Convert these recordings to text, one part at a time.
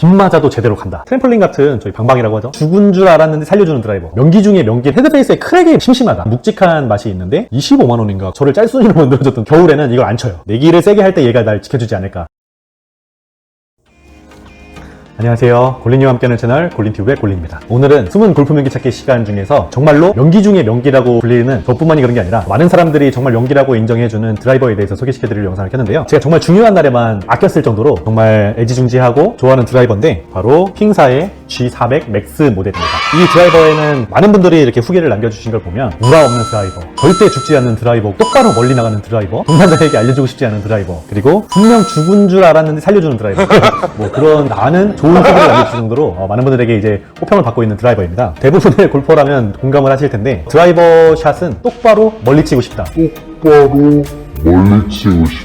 빗 맞아도 제대로 간다. 트램폴린 같은 저희 방방이라고 하죠. 죽은 줄 알았는데 살려주는 드라이버. 명기 중에 명기. 헤드페이스의 크랙이 심심하다. 묵직한 맛이 있는데 25만원인가 저를 짤순이로 만들어줬던 겨울에는 이걸 안 쳐요. 내기를 세게 할 때 얘가 날 지켜주지 않을까. 안녕하세요. 골린이와 함께하는 채널 골린튜브의 골린입니다. 오늘은 숨은 골프 명기 찾기 시간 중에서 정말로 명기 중에 명기라고 불리는 저뿐만이 그런 게 아니라 많은 사람들이 정말 명기라고 인정해주는 드라이버에 대해서 소개시켜드릴 영상을 켰는데요. 제가 정말 중요한 날에만 아꼈을 정도로 정말 애지중지하고 좋아하는 드라이버인데 바로 킹사의 G400 맥스 모델입니다. 이 드라이버에는 많은 분들이 이렇게 후기를 남겨주신 걸 보면 우라 없는 드라이버, 절대 죽지 않는 드라이버, 똑바로 멀리 나가는 드라이버, 동반자에게 알려주고 싶지 않은 드라이버, 그리고 분명 죽은 줄 알았는데 살려주는 드라이버 뭐 그런 나는 좋은 소리를 남겨주신 정도로 많은 분들에게 이제 호평을 받고 있는 드라이버입니다. 대부분의 골퍼라면 공감을 하실 텐데 드라이버 샷은 똑바로 멀리 치고 싶다. 똑바로 멀리 치고 싶다.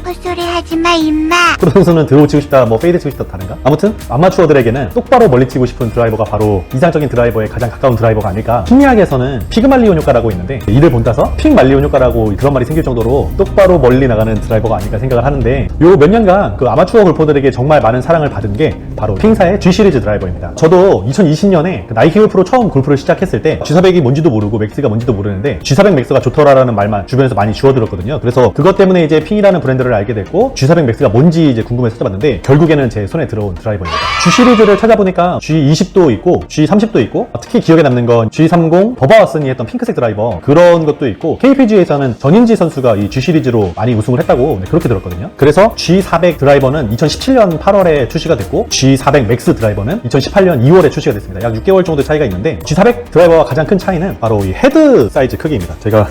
헛소리 하지마 임마. 프로 선수는 드로우 치고 싶다, 뭐 페이드 치고 싶다 다른가? 아무튼 아마추어들에게는 똑바로 멀리 치고 싶은 드라이버가 바로 이상적인 드라이버에 가장 가까운 드라이버가 아닐까. 심리학에서는 피그말리온 효과라고 있는데 이를 본따서 픽말리온 효과라고 그런 말이 생길 정도로 똑바로 멀리 나가는 드라이버가 아닐까 생각을 하는데 요 몇 년간 그 아마추어 골퍼들에게 정말 많은 사랑을 받은 게 바로 킹사의 G 시리즈 드라이버입니다. 저도 2020년에 그 나이키 골프로 처음 골프를 시작했을 때 G400이 뭔지도 모르고 맥스가 뭔지도 모르는데 G400 맥스가 좋더라라는 말만 주변에서 많이 주워들었거든요. 그래서 그것 때문에 이제 핑이라는 브랜드를 알게 됐고 G400 맥스가 뭔지 이제 궁금해서 찾아봤는데 결국에는 제 손에 들어온 드라이버입니다. G 시리즈를 찾아보니까 G20도 있고 G30도 있고 특히 기억에 남는 건 G30 버바와슨이 했던 핑크색 드라이버 그런 것도 있고 KPGA에서는 전인지 선수가 이 G 시리즈로 많이 우승을 했다고 그렇게 들었거든요. 그래서 G400 드라이버는 2017년 8월에 출시가 됐고 G400 맥스 드라이버는 2018년 2월에 출시가 됐습니다. 약 6개월 정도 차이가 있는데 G400 드라이버와 가장 큰 차이는 바로 이 헤드 사이즈 크기입니다. 제가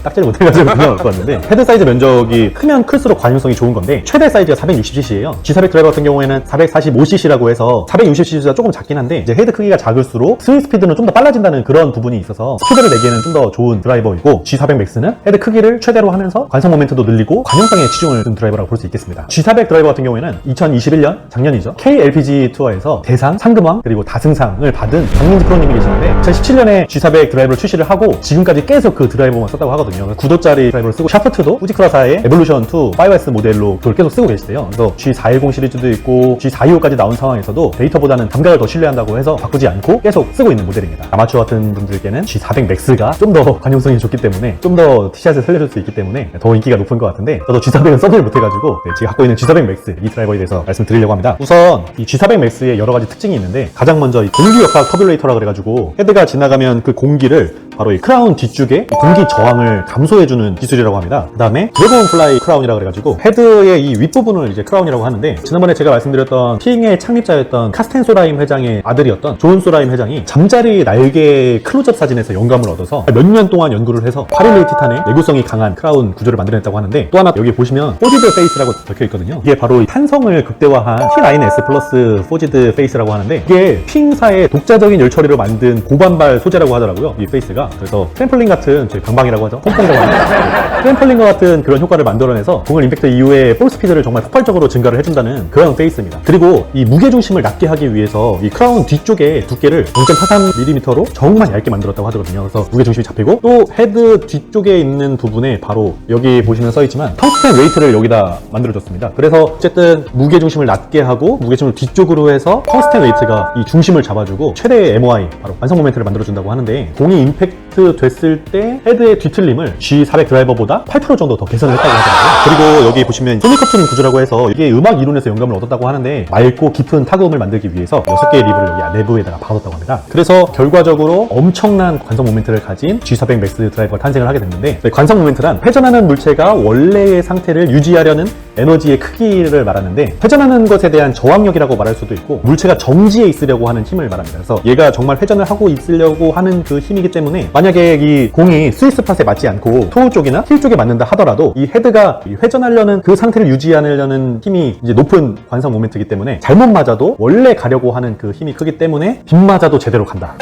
딱지를 못해가지고 그냥 갖고 왔는데 헤드 사이즈 면적이 크면 클수록 관용성이 좋은 건데 최대 사이즈가 460cc예요. G400 드라이버 같은 경우에는 445cc라고 해서 460cc보다 조금 작긴 한데 이제 헤드 크기가 작을수록 스윙 스피드는 좀 더 빨라진다는 그런 부분이 있어서 스피드를 내기에는 좀 더 좋은 드라이버이고 G400 맥스는 헤드 크기를 최대로 하면서 관성 모멘트도 늘리고 관용성에 치중을 둔 드라이버라고 볼 수 있겠습니다. G400 드라이버 같은 경우에는 2021년 작년이죠. KLPG 투어에서 대상, 상금왕 그리고 다승상을 받은 박민지 프로님이 계시는데 2017년에 G400 드라이버를 출시를 하고 지금까지 계속 그 드라이버만 썼다고 하거든요. 9도짜리 드라이버를 쓰고 샤프트도 후지크라사의 에볼루션 2 5S 모델로 그걸 계속 쓰고 계시대요. 그래서 G410 시리즈도 있고 G425까지 나온 상황에서도 데이터보다는 감각을 더 신뢰한다고 해서 바꾸지 않고 계속 쓰고 있는 모델입니다. 아마추어 같은 분들께는 G400 맥스가 좀 더 관용성이 좋기 때문에 좀 더 티샷을 살려줄 수 있기 때문에 더 인기가 높은 것 같은데 저도 G400은 써보지 못해가지고 제가 갖고 있는 G400 맥스 이 드라이버에 대해서 말씀드리려고 합니다. 우선 이 G400 맥스의 여러 가지 특징이 있는데 가장 먼저 이 공기 역학 터뷸레이터라 그래가지고 헤드가 지나가면 그 공기를 바로 이 크라운 뒤쪽에 공기 저항을 감소해주는 기술이라고 합니다. 그 다음에 드래곤 플라이 크라운이라 그래가지고 헤드의 이 윗부분을 이제 크라운이라고 하는데 지난번에 제가 말씀드렸던 핑의 창립자였던 카스텐 소라임 회장의 아들이었던 존 소라임 회장이 잠자리 날개 클로즈업 사진에서 영감을 얻어서 몇 년 동안 연구를 해서 파릴레이 티탄의 내구성이 강한 크라운 구조를 만들어냈다고 하는데 또 하나 여기 보시면 포지드 페이스라고 적혀있거든요. 이게 바로 이 탄성을 극대화한 T9S 플러스 포지드 페이스라고 하는데 이게 핑사의 독자적인 열 처리로 만든 고반발 소재라고 하더라고요. 이 페이스가. 그래서 트램폴린 같은 저희 방방이라고 하죠. 폼폼이라고 합니다. 트램폴린과 같은 그런 효과를 만들어내서 공을 임팩트 이후에 볼 스피드를 정말 폭발적으로 증가를 해준다는 그런 페이스입니다. 그리고 이 무게중심을 낮게 하기 위해서 이 크라운 뒤쪽에 두께를 0.43mm로 정말 얇게 만들었다고 하거든요. 그래서 무게중심이 잡히고 또 헤드 뒤쪽에 있는 부분에 바로 여기 보시면 써있지만 텅스텐 웨이트를 여기다 만들어줬습니다. 그래서 어쨌든 무게중심을 낮게 하고 무게중심을 뒤쪽으로 해서 텅스텐 웨이트가 이 중심을 잡아주고 최대의 MOI 바로 완성 모멘트를 만들어준다고 하는데 공이 임팩트 됐을 때 헤드의 뒤틀림을 G400 드라이버보다 8% 정도 더 개선을 했다고 하더라고요. 그리고 여기 보시면 소니커 튜닝 구조라고 해서 이게 음악 이론에서 영감을 얻었다고 하는데 맑고 깊은 타그음을 만들기 위해서 6개의 리브를 여기 내부에다가 박아뒀다고 합니다. 그래서 결과적으로 엄청난 관성 모멘트를 가진 G400 맥스 드라이버가 탄생을 하게 됐는데 관성 모멘트란 회전하는 물체가 원래의 상태를 유지하려는 에너지의 크기를 말하는데 회전하는 것에 대한 저항력이라고 말할 수도 있고 물체가 정지해 있으려고 하는 힘을 말합니다. 그래서 얘가 정말 회전을 하고 있으려고 하는 그 힘이기 때문에 만약에 이 공이 스위스팟에 맞지 않고 토우 쪽이나 힐 쪽에 맞는다 하더라도 이 헤드가 회전하려는 그 상태를 유지하려는 힘이 이제 높은 관성 모멘트이기 때문에 잘못 맞아도 원래 가려고 하는 그 힘이 크기 때문에 빗 맞아도 제대로 간다.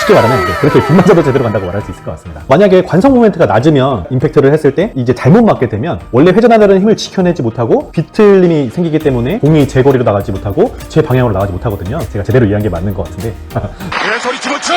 쉽게 말하면 그렇게 빗 맞아도 제대로 간다고 말할 수 있을 것 같습니다. 만약에 관성 모멘트가 낮으면 임팩트를 했을 때 이제 잘못 맞게 되면 원래 회전하려는 힘을 지켜내지 못하고 비틀림이 생기기 때문에 공이 제 거리로 나가지 못하고 제 방향으로 나가지 못하거든요. 제가 제대로 이해한 게 맞는 것 같은데 왜 소리 집어쳐!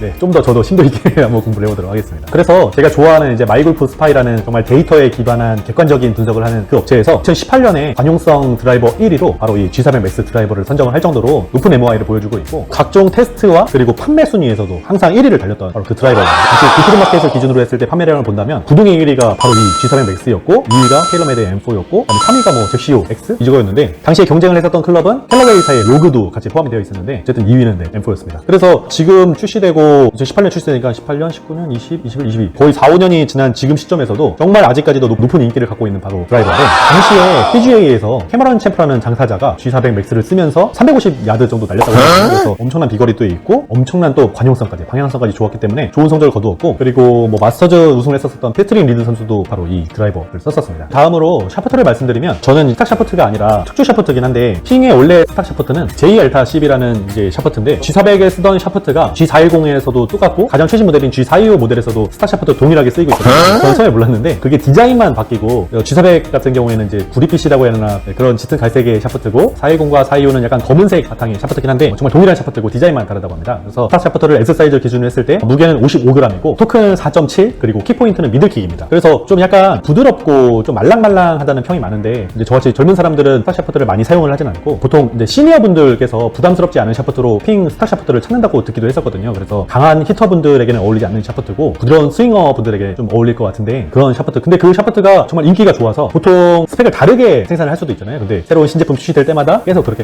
네, 좀 더 저도 심도 있게 한번 공부를 해보도록 하겠습니다. 그래서 제가 좋아하는 이제 마이골프 스파이라는 정말 데이터에 기반한 객관적인 분석을 하는 그 업체에서 2018년에 관용성 드라이버 1위로 바로 이 G400 맥스 드라이버를 선정을 할 정도로 높은 MOI를 보여주고 있고, 각종 테스트와 그리고 판매 순위에서도 항상 1위를 달렸던 바로 그 드라이버입니다. 사실 구프리마켓을 기준으로 했을 때 판매량을 본다면 구동의 1위가 바로 이 G400 맥스였고, 2위가 테일러메이드 M4였고, 3위가 뭐 잭시오 X 이거였는데, 당시에 경쟁을 했었던 클럽은 캘러웨이사의 로그도 같이 포함이 되어 있었는데 어쨌든 2위는 네, M4였습니다. 그래서 지금 출시되고 2018년 출시되니까 18년, 19년, 20, 21, 22 거의 4, 5년이 지난 지금 시점에서도 정말 아직까지도 높은 인기를 갖고 있는 바로 드라이버인데, 당시에 PGA에서 캐머런 챔프라는 장사자가 G400 맥스를 쓰면서 350야드 정도 날렸다고 합니다. 그래서 엄청난 비거리도 있고 엄청난 또 관용성까지, 방향성까지 좋았기 때문에 좋은 성적을 거두었고, 그리고 뭐 마스터즈 우승을 했었던 패트릭 리드 선수도 바로 이 드라이버를 썼었습니다. 다음으로 샤프트를 말씀드리면, 저는 스탁 샤프트가 아니라 특주 샤프트긴 한데, 핑의 원래 스탁 샤프트는 J-알타 10이라는 이제 샤프트인데, G400에 쓰던 샤프트가 G410에서도 똑같고 가장 최신 모델인 G425 모델에서도 스탁 샤프트 동일하게 쓰이고 있거든요. 저는 처음에 몰랐는데 그게 디자인만 바뀌고, G400 같은 경우에는 이제 구릿빛이라고 해야 하나 그런 짙은 갈색의 샤프트고, 410과 425는 약간 검은색 바탕의 샤프트긴 한데 정말 동일한 샤프트고 디자인만 다르다고 합니다. 그래서 스탁 샤프트를 S 사이즈 기준으로 했을 때 무게는 55g이고 토크는 4.7, 그리고 키포인트는 미들킥입니다. 그래서 좀 약간 부드럽고 좀 말랑말랑하다는 평이 많은데, 이제 저같이 젊은 사람들은 스탁 샤프트를 많이 사용을 하진 않고, 보통 이제 시니어 분들께서 부담스럽지 않은 샤프트로 핑 스탁 샤프트를 찾는다고 듣기도 했었거든요. 그래서 강한 히터 분들에게는 어울리지 않는 샤프트고, 부드러운 스윙어 분들에게 좀 어울릴 것 같은데 그런 샤프트. 근데 그 샤프트가 정말 인기가 좋아서 보통 스펙을 다르게 생산을 할 수도 있잖아요. 근데 새로운 신제품 출시될 때마다 계속 그렇게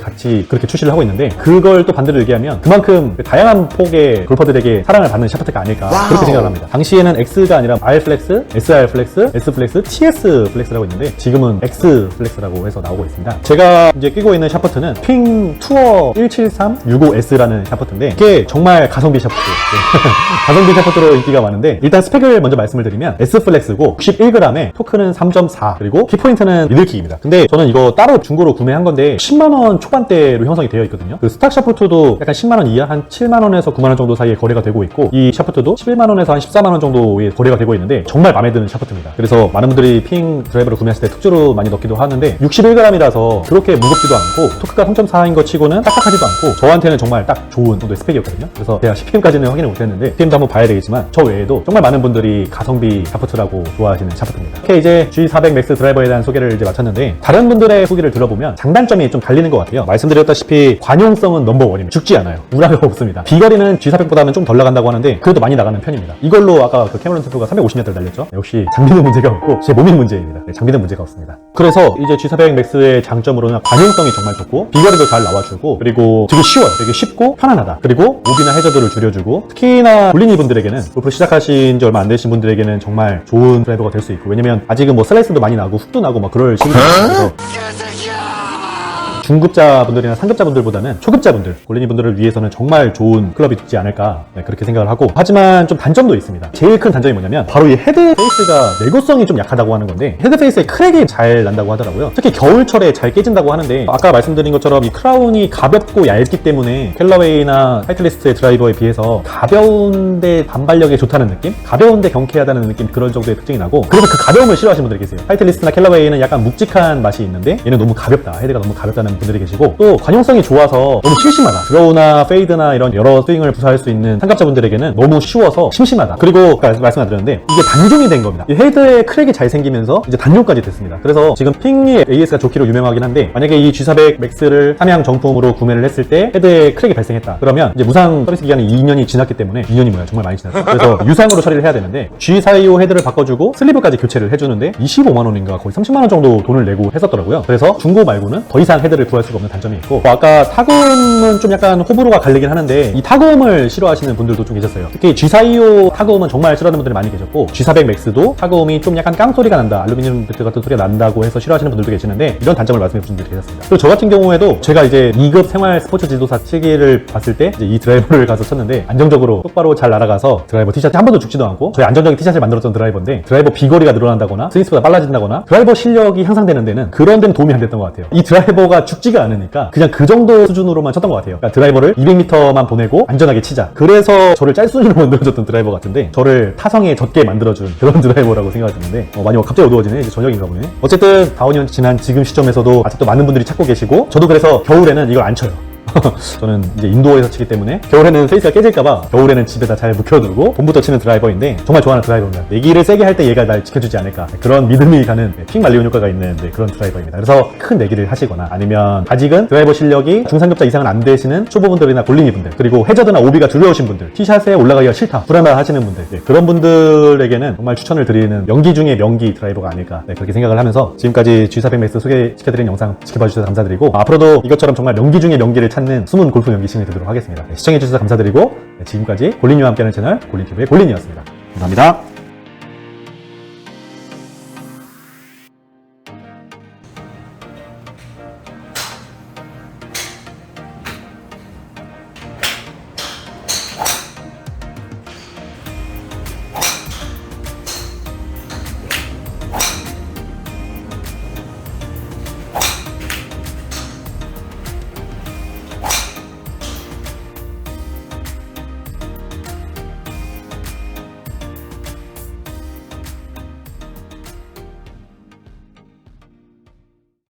출시를 하고 있는데, 그걸 또 반대로 얘기하면 그만큼 다양한 폭의 골퍼들에게 사랑을 받는 샤프트가 아닐까, 그렇게 생각을 합니다. 당시에는 X가 아니라 R 플렉스, SR 플렉스, S 플렉스, TS 플렉스라고 있는데 지금은 X 플렉스라고 해서 나오고 있습니다. 제가 이제 끼고 있는 샤프트는 핑 투어 17365S라는 샤프트인데, 이게 정말 가성비 샤프트. 네. 가성비 샤프트로 인기가 많은데, 일단 스펙을 먼저 말씀을 드리면 S 플렉스고 61g에 토크는 3.4, 그리고 키포인트는 미들킥입니다. 근데 저는 이거 따로 중고로 구매한 건데 10만원 초반대로 형성이 되어 있거든요. 그 스탁 샤프트도 약간 10만원 이하, 한 7만원에서 9만원 정도 사이에 거래가 되고 있고, 이 샤프트도 11만원에서 한 14만원 정도의 거래가 되고 있는데 정말 마음에 드는 샤프트입니다. 그래서 많은 분들이 핑 드라이버를 구매하실 때 특주로 많이 넣기도 하는데, 61g이라서 그렇게 무겁지도 않고 토크가 3.4인 것 치고는 딱딱하지도 않고 저한테는 정말 딱 좋은 정도의 스펙이었거든요. 그래서 제가 CPM까지는 확인을 못했는데 CPM도 한번 봐야 되겠지만, 저 외에도 정말 많은 분들이 가성비 샤프트라고 좋아하시는 샤프트입니다. 이렇게 이제 G400 맥스 드라이버에 대한 소개를 이제 마쳤는데, 다른 분들의 후기를 들어보면 장단점이 좀 갈리는 것 같아요. 말씀드렸다시피 관용성은 넘버원입니다. 죽지 않아요. 우라가 없습니다. 비거리는 G400보다는 좀 덜 나간다고 하는데 그래도 많이 나가는 편입니다. 이걸로 아까 그 캐머런 챔프가 350m를 달렸죠. 역시 장비는 문제가 없고 제 몸이 문제입니다. 네, 장비는 문제가 없습니다. 그래서 이제 G400 맥스의 장점으로는 관용성이 정말 좋고, 비거리도 잘 나와주고, 그리고 되게 쉬워요. 되게 쉽고 편안하다. 그리고 오비나 해저드를 줄여주고, 특히나 볼리니 분들에게는, 골프 시작하신 지 얼마 안 되신 분들에게는 정말 좋은 드라이버가 될 수 있고, 왜냐면 아직은 뭐 슬라이스도 많이 나고 훅도 나고 막 그럴 시기라서 중급자분들이나 상급자분들보다는 초급자분들, 골린이분들을 위해서는 정말 좋은 클럽이 되지 않을까, 네, 그렇게 생각을 하고, 하지만 좀 단점도 있습니다. 제일 큰 단점이 뭐냐면 바로 이 헤드 페이스가 내구성이 좀 약하다고 하는 건데, 헤드 페이스에 크랙이 잘 난다고 하더라고요. 특히 겨울철에 잘 깨진다고 하는데, 아까 말씀드린 것처럼 이 크라운이 가볍고 얇기 때문에 캘러웨이나 타이틀리스트의 드라이버에 비해서 가벼운데 반발력이 좋다는 느낌? 가벼운데 경쾌하다는 느낌, 그런 정도의 특징이 나고, 그래서 그 가벼움을 싫어하시는 분들이 계세요. 타이틀리스트나 캘러웨이는 약간 묵직한 맛이 있는데 얘는 너무 가볍다, 헤드가 너무 가볍다는 분들이 계시고, 또 관용성이 좋아서 너무 심심하다, 드로우나 페이드나 이런 여러 스윙을 구사할 수 있는 상급자분들에게는 너무 쉬워서 심심하다. 그리고 아까 말씀드렸는데 이게 단종이 된 겁니다. 이 헤드에 크랙이 잘 생기면서 이제 단종까지 됐습니다. 그래서 지금 핑이 AS가 좋기로 유명하긴 한데, 만약에 이 G400 맥스를 삼양 정품으로 구매를 했을 때 헤드에 크랙이 발생했다 그러면 이제 무상 서비스 기간이 2년이 지났기 때문에, 2년이 뭐야, 정말 많이 지났어. 그래서 유상으로 처리를 해야 되는데, G425 헤드를 바꿔주고 슬리브까지 교체를 해주는데 25만원인가 거의 30만원 정도 돈을 내고 했었더라고요. 그래서 중고 말고는 더 이상 헤드를 구할 수가 없는 단점이 있고, 아까 타구음은 좀 약간 호불호가 갈리긴 하는데, 이 타구음을 싫어하시는 분들도 좀 계셨어요. 특히 G425 타구음은 정말 싫어하는 분들이 많이 계셨고, G400 맥스도 타구음이 좀 약간 깡소리가 난다, 알루미늄 배트 같은 소리가 난다고 해서 싫어하시는 분들도 계시는데, 이런 단점을 말씀해 주신 분들이 계셨습니다. 그리고 저 같은 경우에도 제가 이제 2급 생활 스포츠 지도사 시기를 봤을 때 이제 이 드라이버를 가서 쳤는데, 안정적으로 똑바로 잘 날아가서 드라이버 티샷이 한 번도 죽지도 않고, 저희 안정적인 티샷을 만들었던 드라이버인데, 드라이버 비거리가 늘어난다거나 스윙스보다 빨라진다거나 드라이버 실력이 향상되는 데는, 그런 데는 도움이 안 됐던 것 같아요. 이 드라이버가 죽지가 않으니까 그냥 그 정도 수준으로만 쳤던 것 같아요. 그러니까 드라이버를 200m만 보내고 안전하게 치자, 그래서 저를 짤순이로 만들어줬던 드라이버 같은데, 저를 타성에 젖게 만들어준 그런 드라이버라고 생각이 드는데, 많이 갑자기 어두워지네. 이제 저녁인가 보네. 어쨌든 4, 5년 지난 지금 시점에서도 아직도 많은 분들이 찾고 계시고, 저도 그래서 겨울에는 이걸 안 쳐요. 저는 이제 인도어에서 치기 때문에 겨울에는 페이스가 깨질까봐 겨울에는 집에다 잘 묵혀두고 봄부터 치는 드라이버인데 정말 좋아하는 드라이버입니다. 내기를 세게 할 때 얘가 날 지켜주지 않을까 그런 믿음이 가는 픽 말리온 효과가 있는 그런 드라이버입니다. 그래서 큰 내기를 하시거나 아니면 아직은 드라이버 실력이 중상급자 이상은 안 되시는 초보분들이나 골린이 분들 그리고 해저드나 오비가 두려우신 분들 티샷에 올라가기가 싫다 불안해 하시는 분들 그런 분들에게는 정말 추천을 드리는 명기 중에 명기 드라이버가 아닐까 그렇게 생각을 하면서 지금까지 G400 맥스 소개시켜드린 영상 지켜봐 주셔서 감사드리고 앞으로도 이것처럼 정말 명기 중에 명기를 찾는 숨은 골프 명기신이 되도록 하겠습니다. 시청해 주셔서 감사드리고 지금까지 골린이와 함께하는 채널 골린TV의 골린이었습니다. 감사합니다.